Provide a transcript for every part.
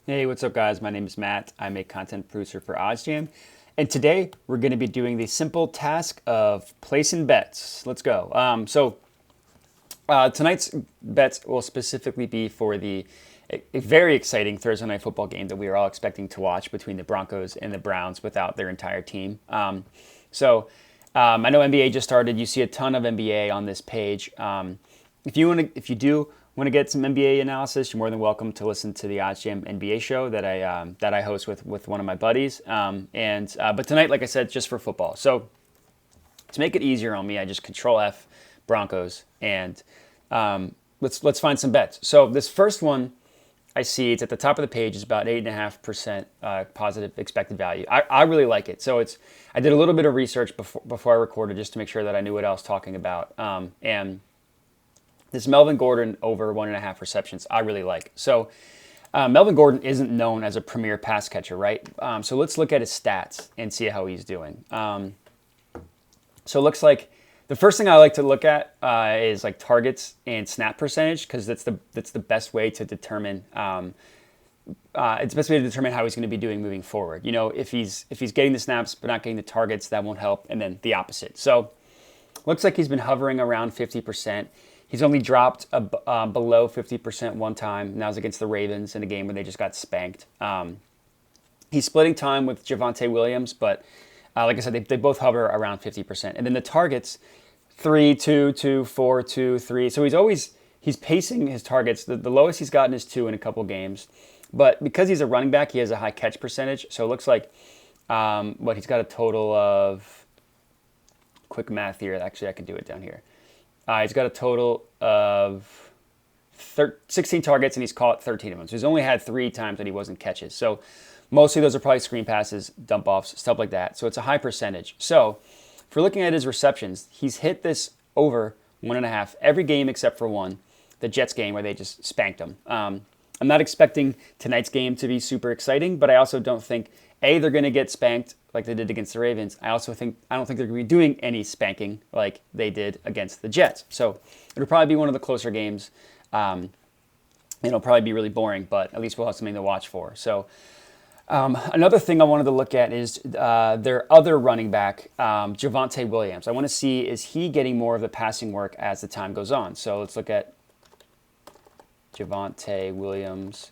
Hey, what's up, guys? My name is Matt. I'm a content producer for OddsJam. And today we're going to be doing the simple task of placing bets. Let's go. Tonight's bets will specifically be for a very exciting Thursday night football game that we are all expecting to watch between the Broncos and the Browns without their entire team. I know NBA just started. You see a ton of NBA on this page. If you do want to get some NBA analysis, you're more than welcome to listen to the OddsJam NBA show that I host with one of my buddies. But tonight, like I said, just for football. So to make it easier on me, I just Control F Broncos and let's find some bets. So this first one I see, it's at the top of the page, is about 8.5% positive expected value. I really like it. So I did a little bit of research before I recorded just to make sure that I knew what I was talking about. And this Melvin Gordon over 1.5 receptions, I really like. So Melvin Gordon isn't known as a premier pass catcher, right? So let's look at his stats and see how he's doing. So it looks like the first thing I like to look at is like targets and snap percentage, because that's the best way to determine it's the best way to determine how he's going to be doing moving forward. You know, if he's getting the snaps but not getting the targets, that won't help, and then the opposite. So looks like he's been hovering around 50%. He's only dropped below 50% one time, and that was against the Ravens in a game where they just got spanked. He's splitting time with Javonte Williams, but like I said, they both hover around 50%. And then the targets, 3, 2, 2, 4, 2, 3. So he's pacing his targets. The lowest he's gotten is 2 in a couple games. But because he's a running back, he has a high catch percentage. So it looks like he's got a total of, quick math here. Actually, I can do it down here. He's got a total of 16 targets, and he's caught 13 of them. So he's only had 3 times that he wasn't catches. So mostly those are probably screen passes, dump offs, stuff like that. So it's a high percentage. So if we're looking at his receptions, he's hit this over 1.5 every game except for one, the Jets game where they just spanked him. I'm not expecting tonight's game to be super exciting, but I also don't think, they're going to get spanked like they did against the Ravens. I don't think they're going to be doing any spanking like they did against the Jets. So it'll probably be one of the closer games. It'll probably be really boring, but at least we'll have something to watch for. So another thing I wanted to look at is their other running back, Javonte Williams. I want to see, is he getting more of the passing work as the time goes on? So let's look at Javonte Williams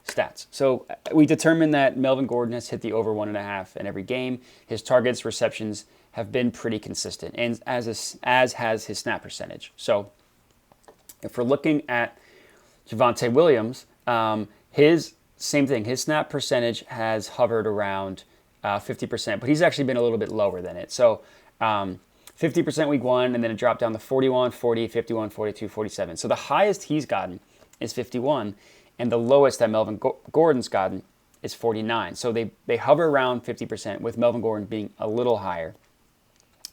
stats. So we determined that Melvin Gordon has hit the over 1.5 in every game. His targets, receptions have been pretty consistent, and as has his snap percentage. So if we're looking at Javonte Williams, his same thing. His snap percentage has hovered around 50%, but he's actually been a little bit lower than it. So 50% week 1, and then it dropped down to 41, 40, 51, 42, 47. So the highest he's gotten is 51, and the lowest that Melvin Gordon's gotten is 49. So they hover around 50%, with Melvin Gordon being a little higher.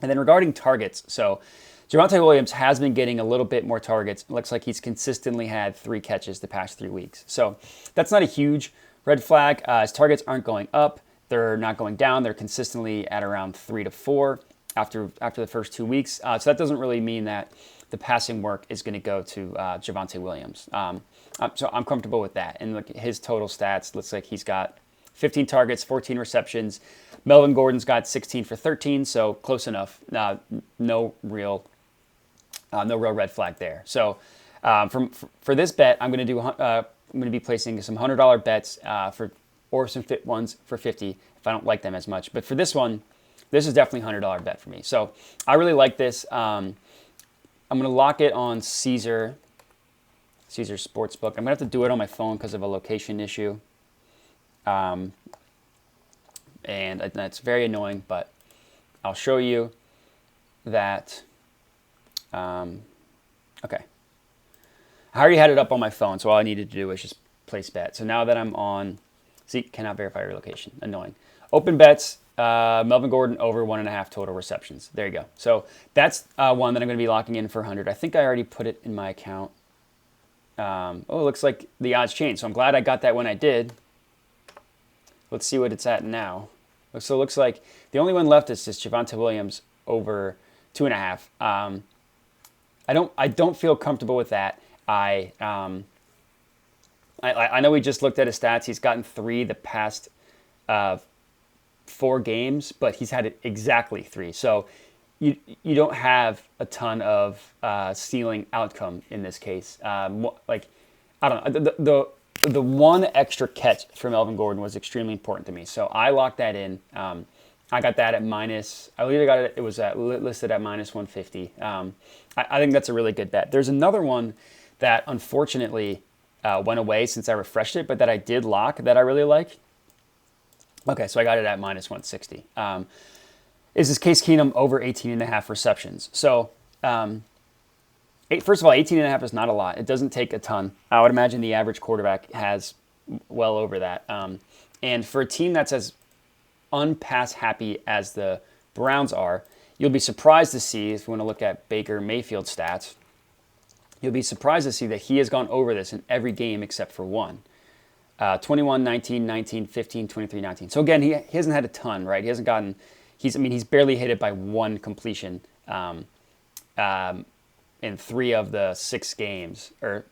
And then regarding targets, so Javonte Williams has been getting a little bit more targets. It looks like he's consistently had 3 catches the past 3 weeks. So that's not a huge red flag. His targets aren't going up. They're not going down. They're consistently at around 3 to 4 after the first 2 weeks. So that doesn't really mean that the passing work is going to go to Javonte Williams. So I'm comfortable with that. And look, his total stats, looks like he's got 15 targets, 14 receptions. Melvin Gordon's got 16 for 13, so close enough. No real red flag there. So for this bet, I'm going to be placing some $100 bets or some fit ones for 50 if I don't like them as much. But for this one, this is definitely a $100 bet for me. So I really like this. I'm going to lock it on Caesar Sportsbook. I'm going to have to do it on my phone because of a location issue. And that's very annoying, but I'll show you that. Okay. I already had it up on my phone, so all I needed to do was just place bet. So now that I'm on, see, cannot verify your location. Annoying. Open bets, Melvin Gordon over 1.5 total receptions. There you go. So that's one that I'm going to be locking in for 100. I think I already put it in my account. It looks like the odds changed, so I'm glad I got that when I did. Let's see what it's at now. So it looks like the only one left is just Javonte Williams over 2.5. I don't feel comfortable with that. I I know we just looked at his stats. He's gotten 3 the past 4 games, but he's had it exactly 3. So you don't have a ton of ceiling outcome in this case. Like, I don't know. The one extra catch for Melvin Gordon was extremely important to me. So I locked that in. I got that at minus, I believe I got it, it was listed at minus 150. I think that's a really good bet. There's another one that unfortunately went away since I refreshed it, but that I did lock that I really like. Okay, so I got it at minus 160. Is this Case Keenum over 18.5 receptions? So, first of all, 18.5 is not a lot. It doesn't take a ton. I would imagine the average quarterback has well over that. And for a team that's as unpass happy as the Browns are, you'll be surprised to see, if you want to look at Baker Mayfield's stats, you'll be surprised to see that he has gone over this in every game except for one. 21, 19, 19, 15, 23, 19. So again, he hasn't had a ton, right? He hasn't gotten, he's barely hit it by one completion in 3 of the 6 games, or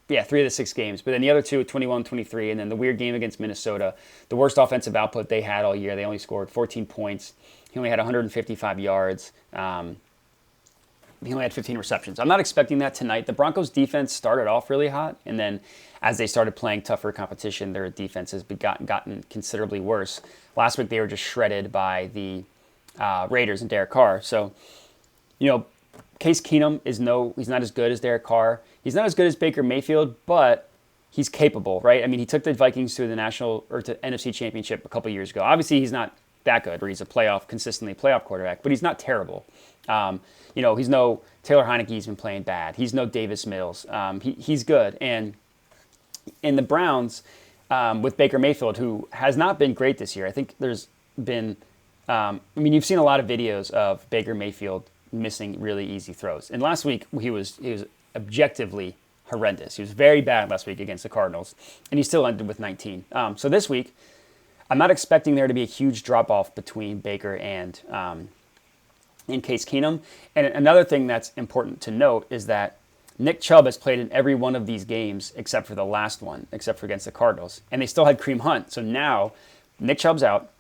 3 of the 6 games. But then the other 2 at 21, 23, and then the weird game against Minnesota, the worst offensive output they had all year. They only scored 14 points. He only had 155 yards. He only had 15 receptions. I'm not expecting that tonight. The Broncos defense started off really hot, and then as they started playing tougher competition, their defense has gotten considerably worse. Last week, they were just shredded by the Raiders and Derek Carr. So, Case Keenum he's not as good as Derek Carr. He's not as good as Baker Mayfield, but he's capable, right? I mean, he took the Vikings to the to NFC Championship a couple years ago. Obviously, he's not that good, where he's a consistently playoff quarterback, but he's not terrible. He's no Taylor Heineke. He's been playing bad. He's no Davis Mills. He's good. And in the Browns, with Baker Mayfield, who has not been great this year, I think there's been, you've seen a lot of videos of Baker Mayfield missing really easy throws. And last week, he was objectively horrendous. He was very bad last week against the Cardinals, and he still ended with 19. So this week, I'm not expecting there to be a huge drop-off between Baker and Case Keenum. And another thing that's important to note is that Nick Chubb has played in every one of these games except for the last one, except for against the Cardinals. And they still had Kareem Hunt. So now Nick Chubb's out,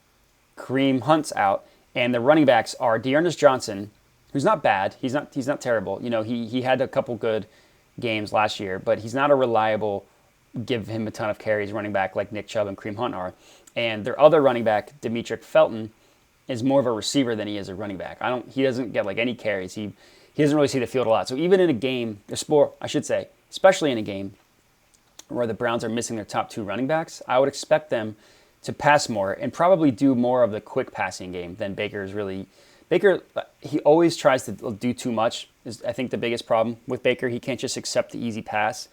Kareem Hunt's out, and the running backs are Dearness Johnson, who's not bad. He's not terrible. He had a couple good games last year, but he's not a reliable, give him a ton of carries running back like Nick Chubb and Kareem Hunt are. And their other running back, Demetric Felton, is more of a receiver than he is a running back. He doesn't get like any carries. He doesn't really see the field a lot. So even in a game, especially in a game where the Browns are missing their top 2 running backs, I would expect them to pass more and probably do more of the quick passing game than Baker's really. Baker, he always tries to do too much, is I think the biggest problem with Baker. He can't just accept the easy pass.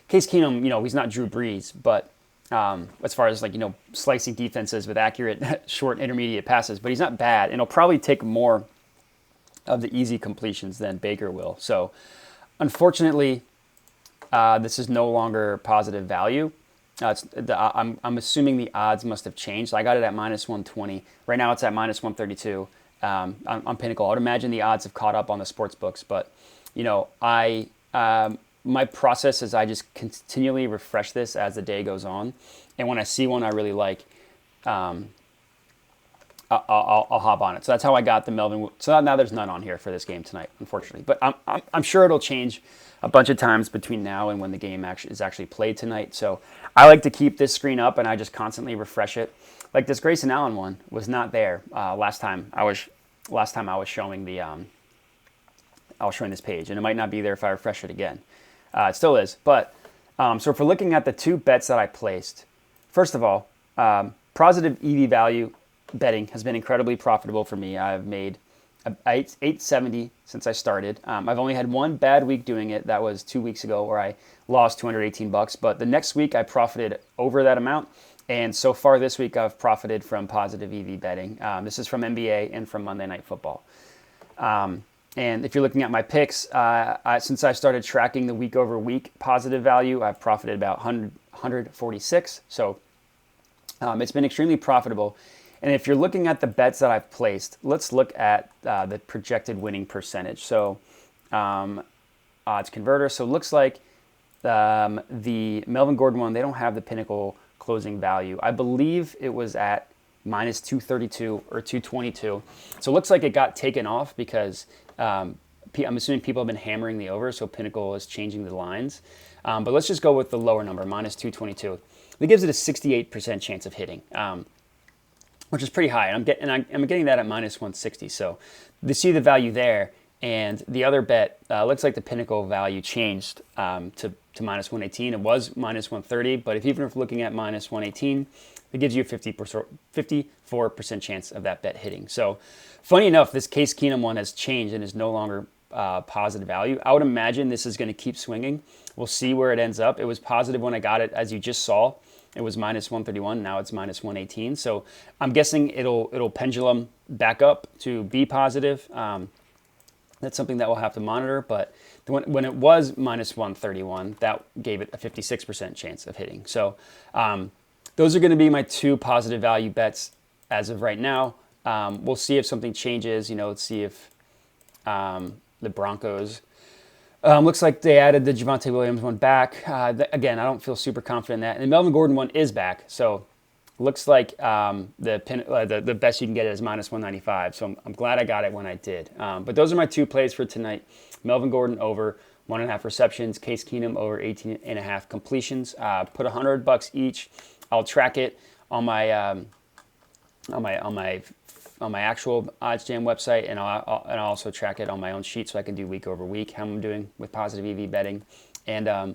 Case Keenum, he's not Drew Brees, but as far as slicing defenses with accurate short intermediate passes, but he's not bad, and he'll probably take more of the easy completions than Baker will. So unfortunately, this is no longer positive value. I'm assuming the odds must have changed. So I got it at minus 120. Right now it's at minus 132 on Pinnacle. I would imagine the odds have caught up on the sports books, but my process is I just continually refresh this as the day goes on, and when I see one I really like, I'll hop on it. So that's how I got the Melvin. So now there's none on here for this game tonight, unfortunately. But I'm sure it'll change a bunch of times between now and when the game is actually played tonight. So I like to keep this screen up, and I just constantly refresh it. Like this Grayson Allen one was not there last time I was showing this page, and it might not be there if I refresh it again. It still is. But so if we're looking at the 2 bets that I placed, first of all, positive EV value betting has been incredibly profitable for me. I've made $870 since I started. I've only had one bad week doing it. That was 2 weeks ago, where I lost $218. But the next week I profited over that amount. And so far this week I've profited from positive EV betting. This is from NBA and from Monday Night Football. And if you're looking at my picks, since I started tracking the week over week positive value, I've profited about 146. So it's been extremely profitable. And if you're looking at the bets that I've placed, let's look at the projected winning percentage. So odds converter. So it looks like The Melvin Gordon one, they don't have the Pinnacle closing value. I believe it was at minus 232 or 222. So it looks like it got taken off because I'm assuming people have been hammering the over, so Pinnacle is changing the lines. But let's just go with the lower number, minus 222. That gives it a 68% chance of hitting, which is pretty high. And I'm getting that at minus 160. So to see the value there, and the other bet looks like the Pinnacle value changed to minus 118. It was minus 130, but even if looking at minus 118, it gives you a 54% chance of that bet hitting. So funny enough, this Case Keenum one has changed and is no longer positive value. I would imagine this is going to keep swinging. We'll see where it ends up. It was positive when I got it, as you just saw. It was minus 131. Now it's minus 118. So I'm guessing it'll pendulum back up to be positive. That's something that we'll have to monitor. But when it was minus 131, that gave it a 56% chance of hitting. So those are going to be my two positive value bets as of right now. We'll see if something changes. Let's see if the Broncos. Looks like they added the Javonte Williams one back. Again, I don't feel super confident in that. And the Melvin Gordon one is back. So looks like the best you can get is minus 195. So I'm glad I got it when I did. But those are my two plays for tonight. Melvin Gordon over 1.5 receptions. Case Keenum over 18.5 completions. Put $100 each. I'll track it on my actual OddsJam website, and I'll also track it on my own sheet so I can do week over week how I'm doing with positive EV betting. And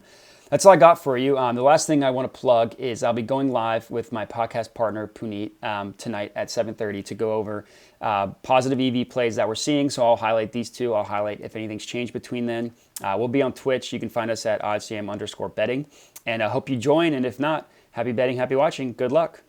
that's all I got for you. The last thing I want to plug is I'll be going live with my podcast partner Puneet tonight at 7:30 to go over positive EV plays that we're seeing. So I'll highlight these two. I'll highlight if anything's changed between then. We'll be on Twitch. You can find us at OddsJam_betting. And I hope you join. And if not, happy betting, happy watching. Good luck.